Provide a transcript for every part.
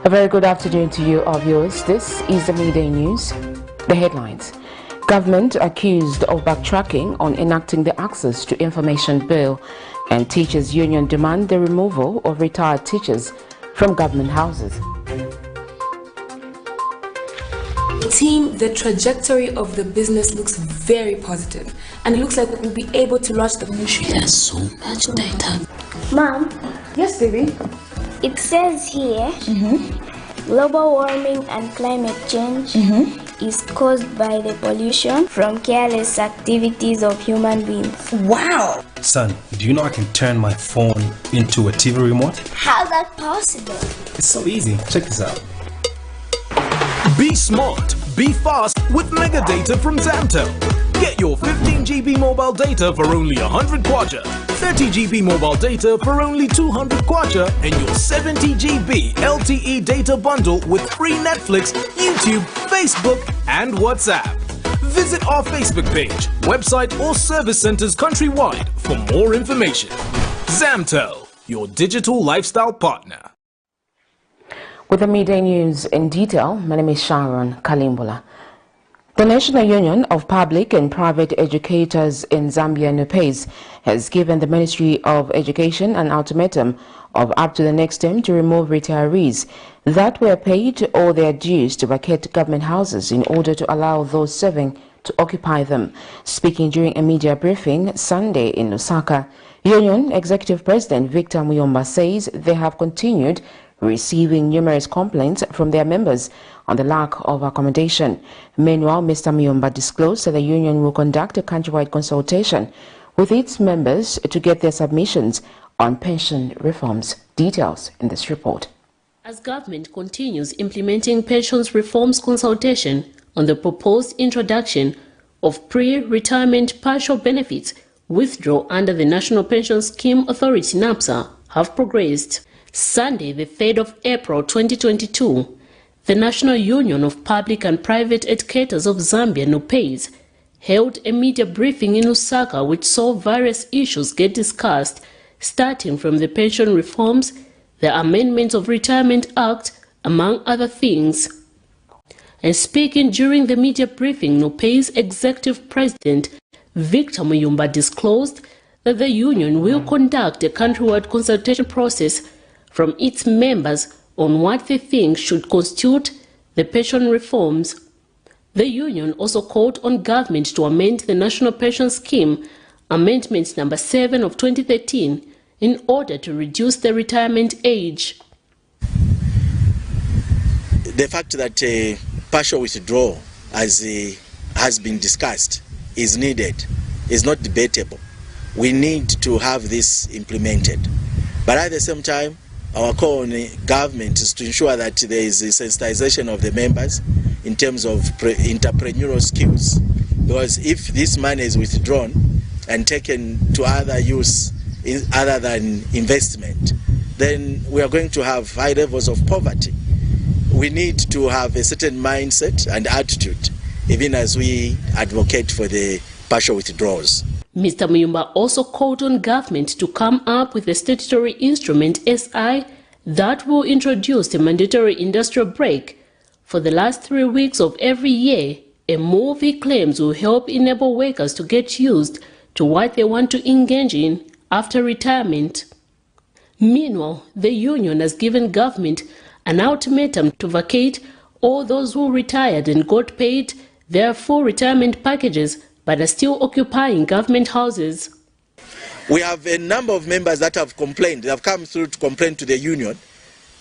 A very good afternoon to you, our viewers. This is the midday news. The headlines. Government accused of backtracking on enacting the Access to Information Bill, and teachers' union demand the removal of retired teachers from government houses. Team, the trajectory of the business looks very positive, and it looks like we'll be able to launch the ministry. There's so much data. Mom? Yes, baby? It says here, global warming and climate change is caused by the pollution from careless activities of human beings. Wow! Son, do you know I can turn my phone into a TV remote? How's that possible? It's so easy. Check this out. Be smart, be fast with mega data from Zamtel. Get your 15 GB mobile data for only 100 kwacha, 30 GB mobile data for only 200 kwacha, and your 70 GB LTE data bundle with free Netflix, YouTube, Facebook, and WhatsApp. Visit our Facebook page, website, or service centers countrywide for more information. Zamtel, your digital lifestyle partner. With the midday news in detail, my name is Sharon Kalimbola. The National Union of Public and Private Educators in Zambia, NUPES, has given the Ministry of Education an ultimatum of up to the next term to remove retirees that were paid or their dues to vacate government houses in order to allow those serving to occupy them. Speaking during a media briefing Sunday in Lusaka, Union Executive President Victor Muyomba says they have continued receiving numerous complaints from their members on the lack of accommodation. Meanwhile, Mr. Muyomba disclosed that the union will conduct a countrywide consultation with its members to get their submissions on pension reforms. Details in this report. As government continues implementing pensions reforms consultation on the proposed introduction of pre-retirement partial benefits withdraw under the National Pension Scheme Authority (NAPSA) have progressed. Sunday, the 3rd of April 2022, the National Union of Public and Private Educators of Zambia, NUPES, held a media briefing in Lusaka which saw various issues get discussed, starting from the pension reforms, the amendments of Retirement Act, among other things. And speaking during the media briefing, NUPES Executive President Victor Muyomba disclosed that the union will conduct a countrywide consultation process from its members on what they think should constitute the pension reforms. The union also called on government to amend the National Pension Scheme, Amendment number 7 of 2013, in order to reduce the retirement age. The fact that partial withdrawal, as has been discussed, is needed is not debatable. We need to have this implemented. But at the same time, our call on the government is to ensure that there is a sensitization of the members in terms of entrepreneurial skills. Because if this money is withdrawn and taken to other use other than investment, then we are going to have high levels of poverty. We need to have a certain mindset and attitude, even as we advocate for the partial withdrawals. Mr. Muyomba also called on government to come up with a statutory instrument, SI, that will introduce a mandatory industrial break for the last 3 weeks of every year. A move he claims will help enable workers to get used to what they want to engage in after retirement. Meanwhile, the union has given government an ultimatum to vacate all those who retired and got paid their full retirement packages but are still occupying government houses. We have a number of members that have complained, they have come through to complain to the union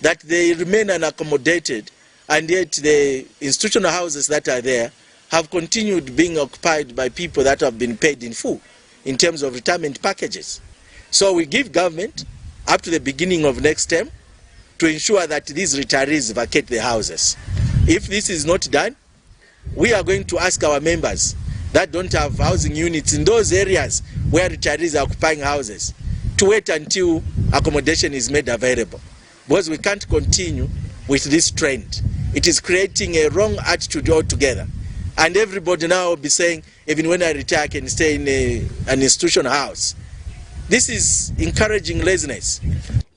that they remain unaccommodated, and yet the institutional houses that are there have continued being occupied by people that have been paid in full in terms of retirement packages. So we give government up to the beginning of next term to ensure that these retirees vacate the houses. If this is not done, we are going to ask our members that don't have housing units in those areas where retirees are occupying houses to wait until accommodation is made available. Because we can't continue with this trend. It is creating a wrong attitude altogether. And everybody now will be saying, even when I retire, I can stay in an institutional house. This is encouraging laziness.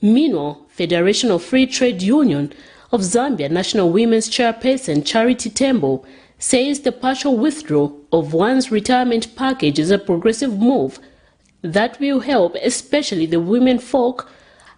Meanwhile, Federation of Free Trade Union of Zambia National Women's Chairperson Charity Tembo says the partial withdrawal of one's retirement package is a progressive move that will help especially the women folk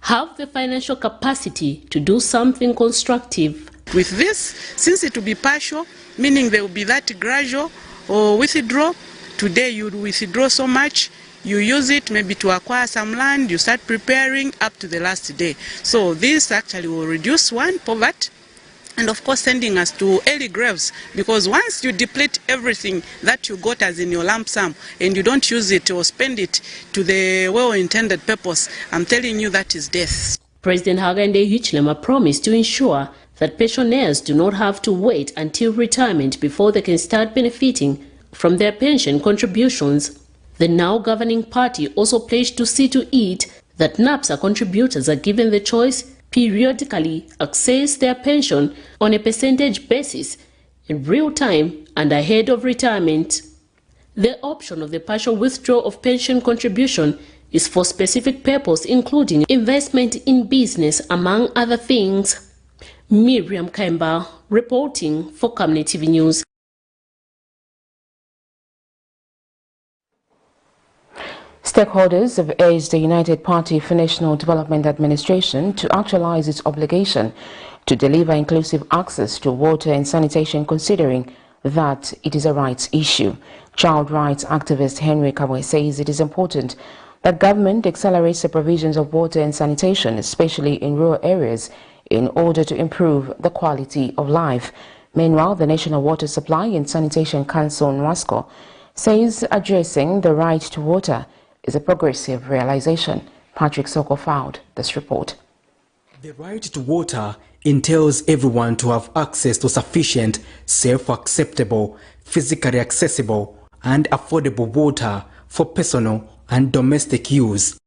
have the financial capacity to do something constructive. With this, since it will be partial, meaning there will be that gradual or withdrawal, today you withdraw so much, you use it maybe to acquire some land, you start preparing up to the last day. So this actually will reduce one, poverty, and of course sending us to early graves, because once you deplete everything that you got as in your lump sum and you don't use it or spend it to the well-intended purpose, I'm telling you that is death. President Hakainde Hichilema promised to ensure that pensioners do not have to wait until retirement before they can start benefiting from their pension contributions. The now governing party also pledged to see to it that NAPSA contributors are given the choice periodically access their pension on a percentage basis in real time and ahead of retirement. The option of the partial withdrawal of pension contribution is for specific purpose, including investment in business, among other things. Miriam Kemba reporting for Camnet TV News. Stakeholders have urged the United Party for National Development Administration to actualize its obligation to deliver inclusive access to water and sanitation, considering that it is a rights issue. Child rights activist Henry Kabwe says it is important that government accelerates the provisions of water and sanitation, especially in rural areas, in order to improve the quality of life. Meanwhile, the National Water Supply and Sanitation Council, NWASCO, says addressing the right to water is a progressive realization. Patrick Soko filed this report. The right to water entails everyone to have access to sufficient, self-acceptable, physically accessible and affordable water for personal and domestic use.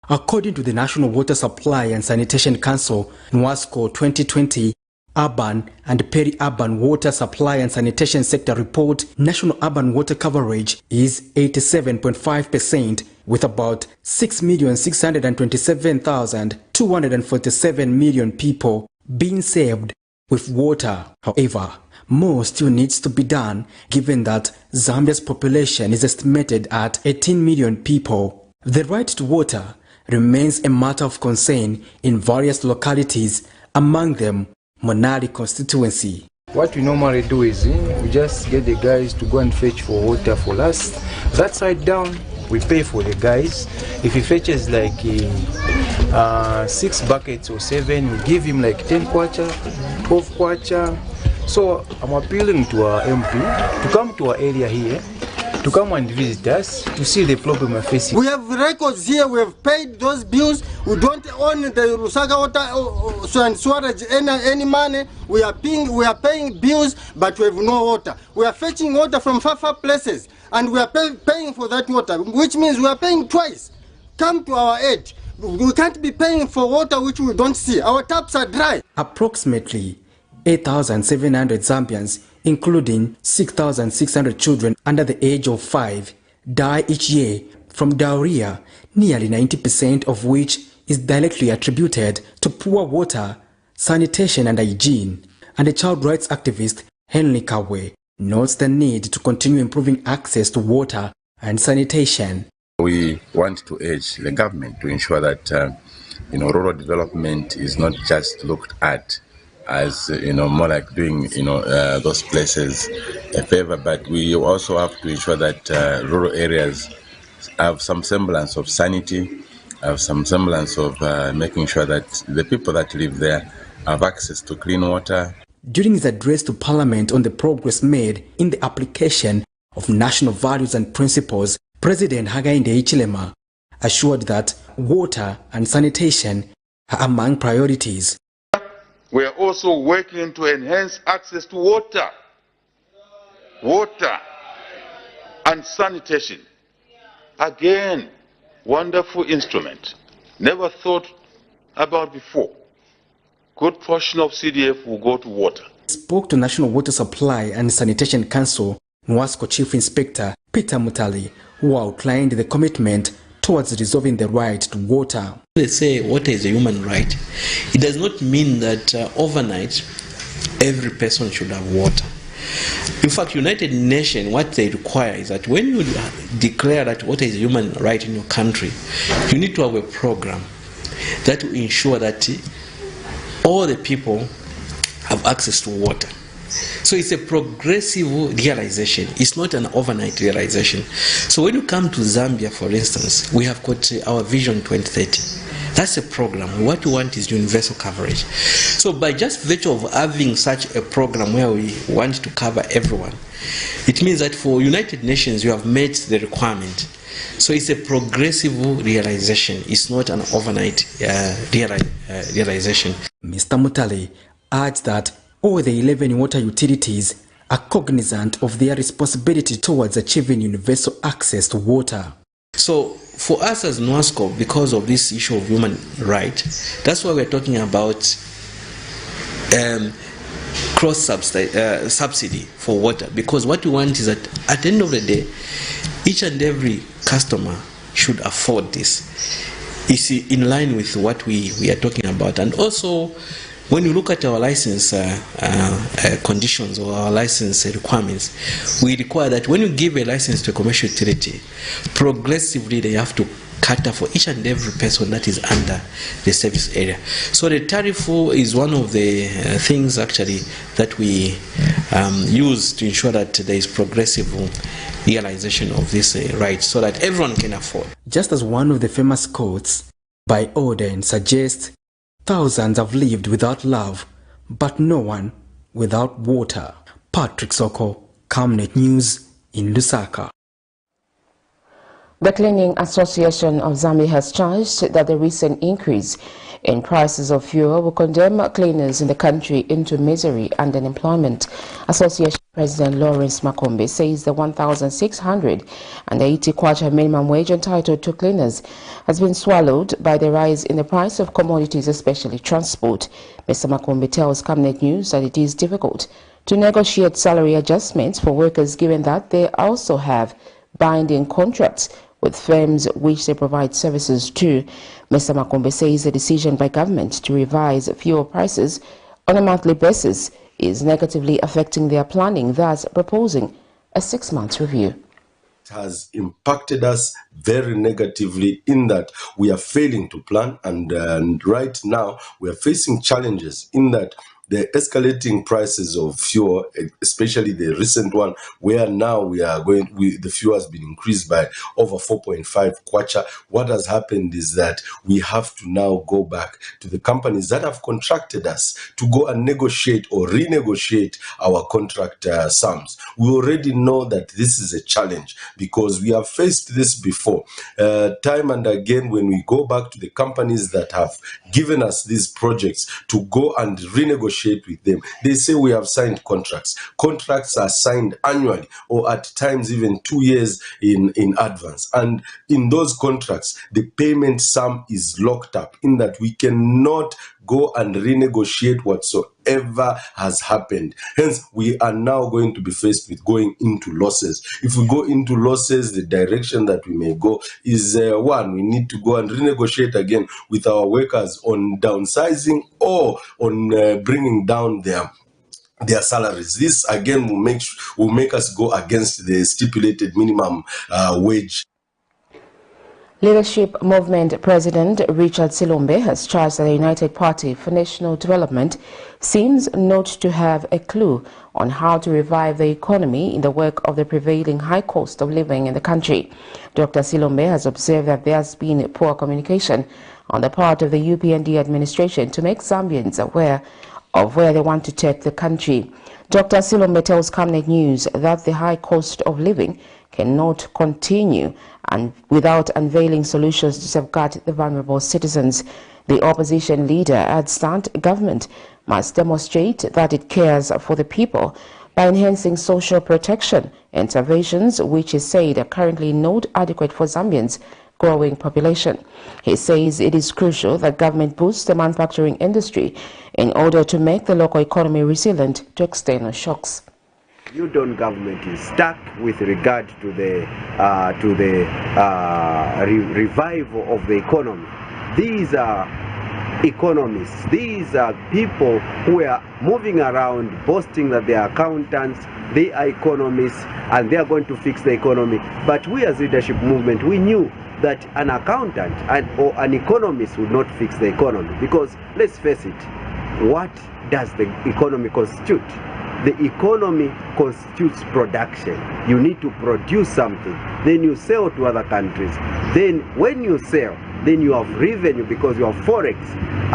According to the National Water Supply and Sanitation Council, NWASCO 2020 Urban and Peri-Urban Water Supply and Sanitation Sector Report, national urban water coverage is 87.5%, with about 6,627,247 million people being served with water. However, more still needs to be done, given that Zambia's population is estimated at 18 million people. The right to water remains a matter of concern in various localities, among them Monali constituency. What we normally do is we just get the guys to go and fetch for water for us. That side down, we pay for the guys. If he fetches like 6 buckets or 7, we give him like 10 kwacha, 12 kwacha. So I'm appealing to our MP to come to our area here, to come and visit us, to see the problem we're facing. We have records here, we have paid those bills. We don't own the Lusaka water and storage any money. We are paying bills, but we have no water. We are fetching water from far places, and we are paying for that water, which means we are paying twice. Come to our aid. We can't be paying for water which we don't see. Our taps are dry. Approximately 8,700 Zambians, including 6,600 children under the age of 5, die each year from diarrhea, nearly 90% of which is directly attributed to poor water, sanitation and hygiene. And the child rights activist Henry Kabwe notes the need to continue improving access to water and sanitation. We want to urge the government to ensure that rural development is not just looked at as more like doing those places a favor, but we also have to ensure that rural areas have some semblance of sanity, have some semblance of making sure that the people that live there have access to clean water. During his address to Parliament on the progress made in the application of national values and principles, President Hakainde Hichilema assured that water and sanitation are among priorities. We are also working to enhance access to water and sanitation. Again, wonderful instrument, never thought about before. Good portion of CDF will go to water. Spoke to National Water Supply and Sanitation Council, NWASCO Chief Inspector Peter Mutali, who outlined the commitment towards resolving the right to water. They say water is a human right. It does not mean that overnight every person should have water. In fact, United Nations, what they require is that when you declare that water is a human right in your country, you need to have a program that will ensure that all the people have access to water. So it's a progressive realization. It's not an overnight realization. So when you come to Zambia, for instance, we have got our Vision 2030. That's a program. What we want is universal coverage. So by just virtue of having such a program where we want to cover everyone, it means that for United Nations you have met the requirement. So it's a progressive realization. It's not an overnight realization. Mr. Mutale adds that all the 11 water utilities are cognizant of their responsibility towards achieving universal access to water. So for us as NWASCO, because of this issue of human right, that's why we're talking about cross subsidy for water, because what we want is that at the end of the day, each and every customer should afford this. It's in line with what we are talking about. And also, when you look at our license conditions or our license requirements, we require that when you give a license to a commercial utility, progressively they have to cater for each and every person that is under the service area. So the tariff is one of the things actually that we use to ensure that there is progressive realization of this right so that everyone can afford. Just as one of the famous quotes by Oden suggests, thousands have lived without love, but no one without water. Patrick Soko, Camnet News in Lusaka. The Cleaning Association of Zambia has charged that the recent increase in prices of fuel will condemn cleaners in the country into misery and unemployment. Association President Lawrence Makombe says the 1,680 kwacha minimum wage entitled to cleaners has been swallowed by the rise in the price of commodities, especially transport. Mr. Makombe tells Camnet News that it is difficult to negotiate salary adjustments for workers given that they also have binding contracts with firms which they provide services to. Mr. Makombe says the decision by government to revise fuel prices on a monthly basis is negatively affecting their planning, thus proposing a 6-month review. It has impacted us very negatively in that we are failing to plan, and right now we are facing challenges in that the escalating prices of fuel, especially the recent one, where now the fuel has been increased by over 4.5 kwacha. What has happened is that we have to now go back to the companies that have contracted us to go and negotiate or renegotiate our contract sums. We already know that this is a challenge because we have faced this before. Time and again, when we go back to the companies that have given us these projects to go and renegotiate with them, they say we have signed contracts. Contracts are signed annually or at times even 2 years in advance. And in those contracts, the payment sum is locked up in that we cannot go and renegotiate whatsoever has happened. Hence, we are now going to be faced with going into losses. If we go into losses, the direction that we may go is one, we need to go and renegotiate again with our workers on downsizing or on bringing down their salaries. This again will make us go against the stipulated minimum wage. Leadership Movement President Richard Silombe has charged that the United Party for National Development seems not to have a clue on how to revive the economy in the wake of the prevailing high cost of living in the country. Dr. Silombe has observed that there has been poor communication on the part of the UPND administration to make Zambians aware of where they want to take the country. Dr. Silombe tells Camnet News that the high cost of living cannot continue and without unveiling solutions to safeguard the vulnerable citizens. The opposition leader adds that government must demonstrate that it cares for the people by enhancing social protection interventions, which is said are currently not adequate for Zambians' growing population. He says it is crucial that government boosts the manufacturing industry in order to make the local economy resilient to external shocks. New Dawn government is stuck with regard to the revival of the economy. These are economists. These are people who are moving around boasting that they are accountants, they are economists, and they are going to fix the economy. But we as leadership movement, we knew that an accountant or an economist would not fix the economy, because let's face it, what does the economy constitute? The economy constitutes production. You need to produce something, then you sell to other countries. Then when you sell, then you have revenue because you have forex,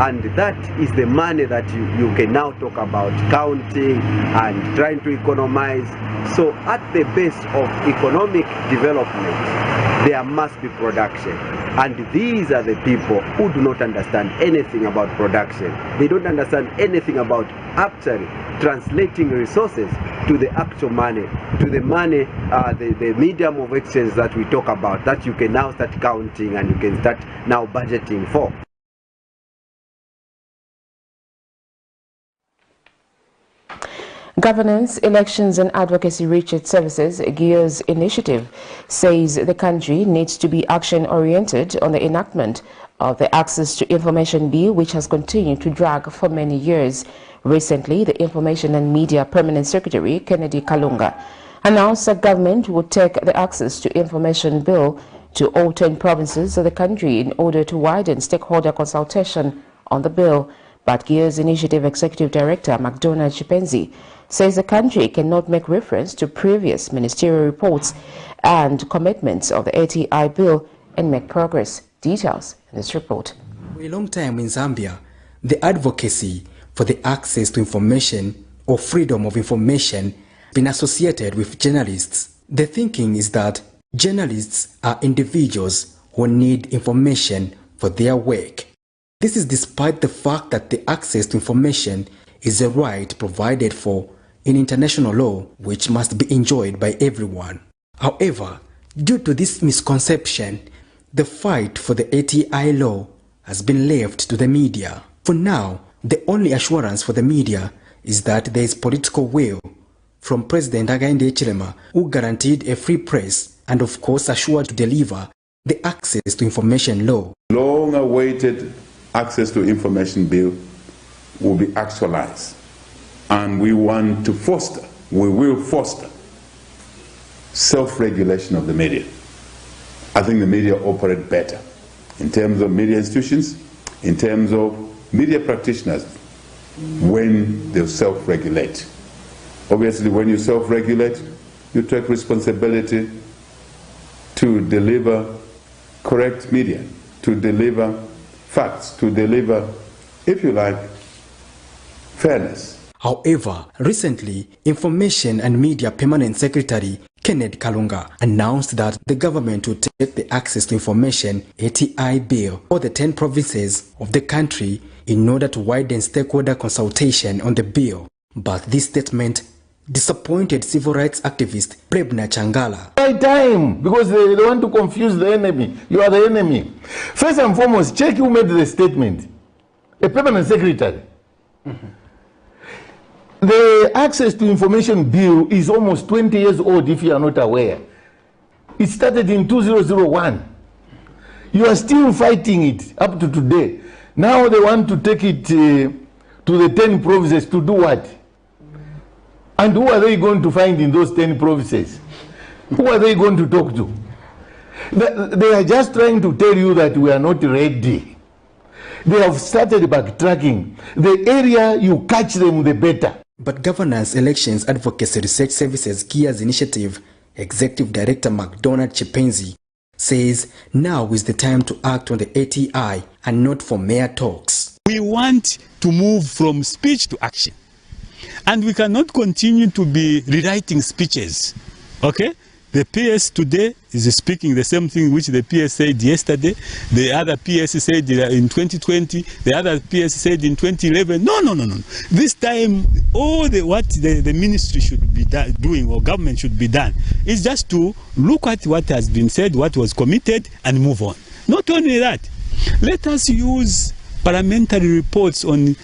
and that is the money that you can now talk about counting and trying to economize. So at the base of economic development, there must be production. And these are the people who do not understand anything about production. They don't understand anything about actually translating resources to the actual money, to the money, the medium of exchange that we talk about, that you can now start counting and you can start now budgeting for. Governance, Elections and Advocacy Research Services, GEARS initiative, says the country needs to be action-oriented on the enactment of the Access to Information Bill, which has continued to drag for many years. Recently, the Information and Media Permanent Secretary, Kennedy Kalunga, announced that government would take the Access to Information Bill to all 10 provinces of the country in order to widen stakeholder consultation on the bill. But GEARS Initiative Executive Director McDonald Chipenzi says the country cannot make reference to previous ministerial reports and commitments of the ATI bill and make progress. Details in this report. For a long time in Zambia, the advocacy for the access to information or freedom of information been associated with journalists. The thinking is that journalists are individuals who need information for their work. This is despite the fact that the access to information is a right provided for in international law, which must be enjoyed by everyone. However, due to this misconception, the fight for the ATI law has been left to the media. For now, the only assurance for the media is that there is political will from President Hakainde Hichilema, who guaranteed a free press and of course assured to deliver the Access to Information law. Long-awaited Access to Information bill will be actualized, and we want to foster, we will foster self-regulation of the media. I think the media operate better in terms of media institutions, in terms of media practitioners, when they self-regulate. Obviously, when you self-regulate, you take responsibility to deliver correct media, to deliver facts, to deliver, if you like, fairness. However, recently, Information and Media Permanent Secretary Kennedy Kalunga announced that the government would take the Access to Information ATI bill for the 10 provinces of the country in order to widen stakeholder consultation on the bill. But this statement disappointed civil rights activist Prebna Changala. By time, because they want to confuse the enemy. You are the enemy. First and foremost, check who made the statement. A permanent secretary. The Access to Information bill is almost 20 years old, if you are not aware. It started in 2001. You are still fighting it up to today. Now they want to take it to the 10 provinces to do what? And who are they going to find in those 10 provinces? Who are they going to talk to? They are just trying to tell you that we are not ready. They have started backtracking. The area you catch them, the better. But Governance, Elections, Advocacy Research Services GEARS Initiative Executive Director McDonald Chipenzi says now is the time to act on the ATI and not for mere talks. We want to move from speech to action. And we cannot continue to be rewriting speeches. Okay? The PS today is speaking the same thing which the PS said yesterday. The other PS said in 2020. The other PS said in 2011. No. This time, all what the ministry should be doing or government should be done is just to look at what has been said, what was committed, and move on. Not only that, let us use parliamentary reports on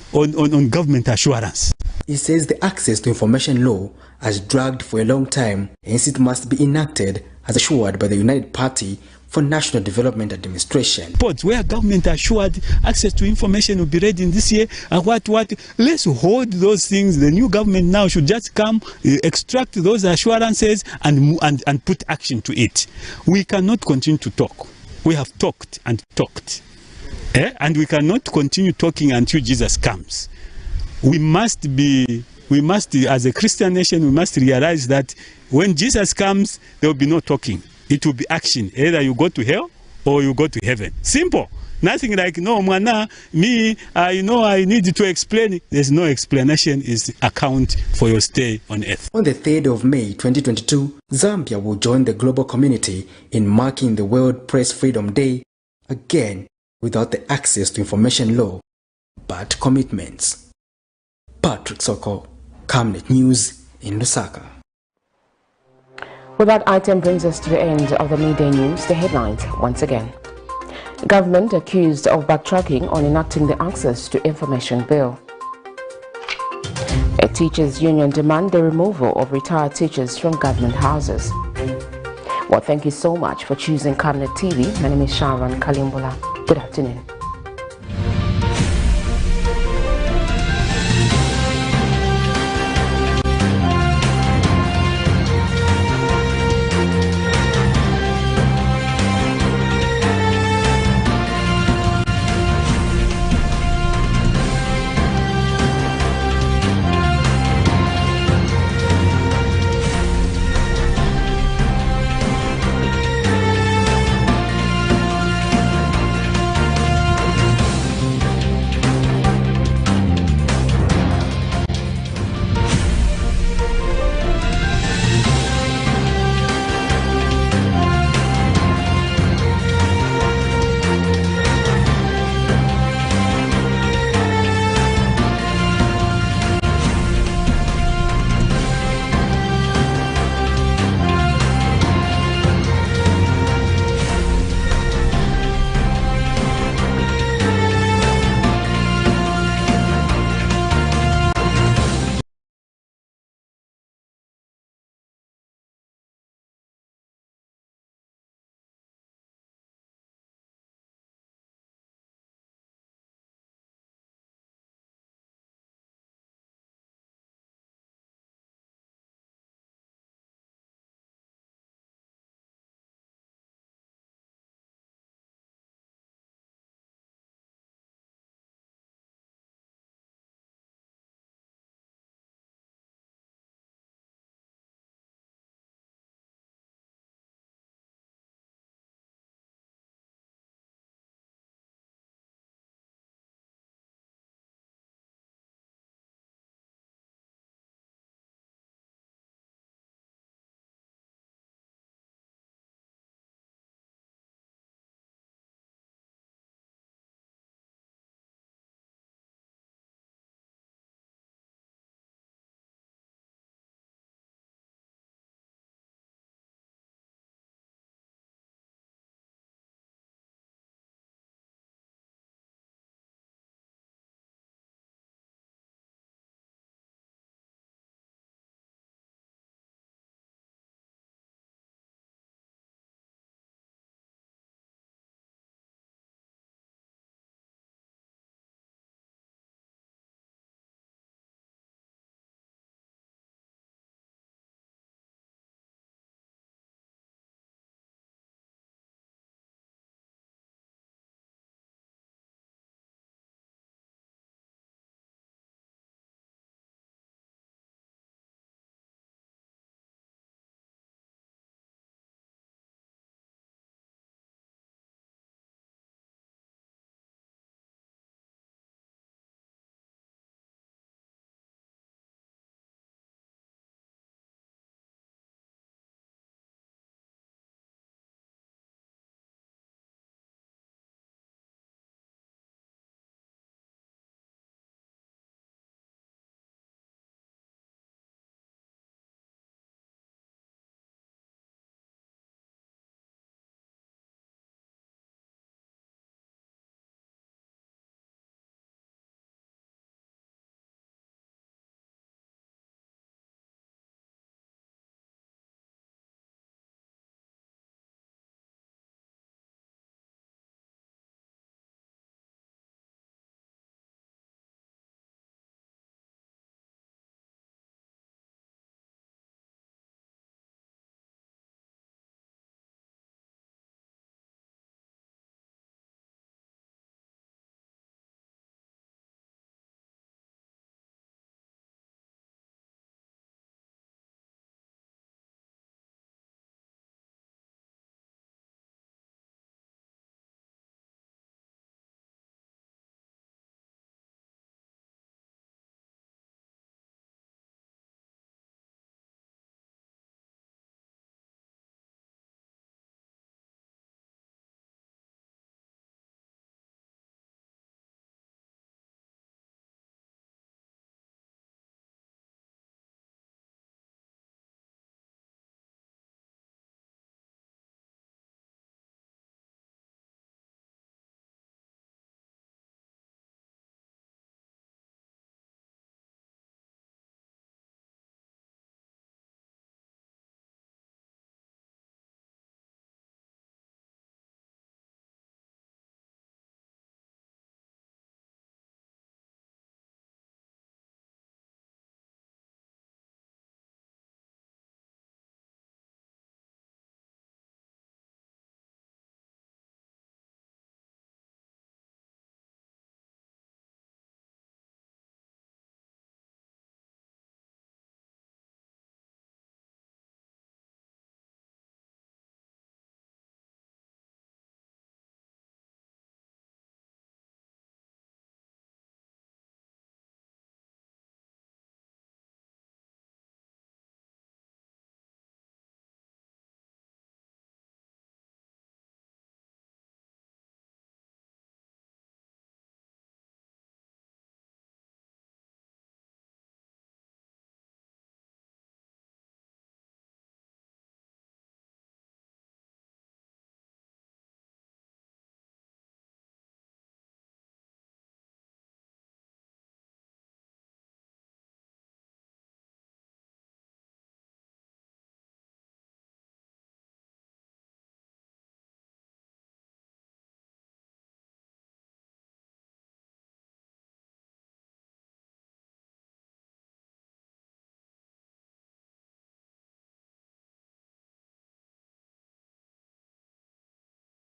government assurance. He says the access to information law has dragged for a long time, hence it must be enacted as assured by the United Party for National Development Administration. Reports where government assured access to information will be ready in this year, and what? Let's hold those things. The new government now should just come, extract those assurances and put action to it. We cannot continue to talk. We have talked and talked. And we cannot continue talking until Jesus comes. We must, as a Christian nation, we must realize that when Jesus comes, there will be no talking. It will be action. Either you go to hell or you go to heaven. Simple. Nothing like, no, mana, me, I need to explain. There's no explanation is account for your stay on earth. On the 3rd of May 2022, Zambia will join the global community in marking the World Press Freedom Day, again without the access to information law, but commitments. Patrick Soko, Camnet News in Lusaka. Well, that item brings us to the end of the midday news. The headlines once again. Government accused of backtracking on enacting the Access to Information Bill. A teachers' union demand the removal of retired teachers from government houses. Well, thank you so much for choosing Camnet TV. My name is Sharon Kalimbola. Good afternoon.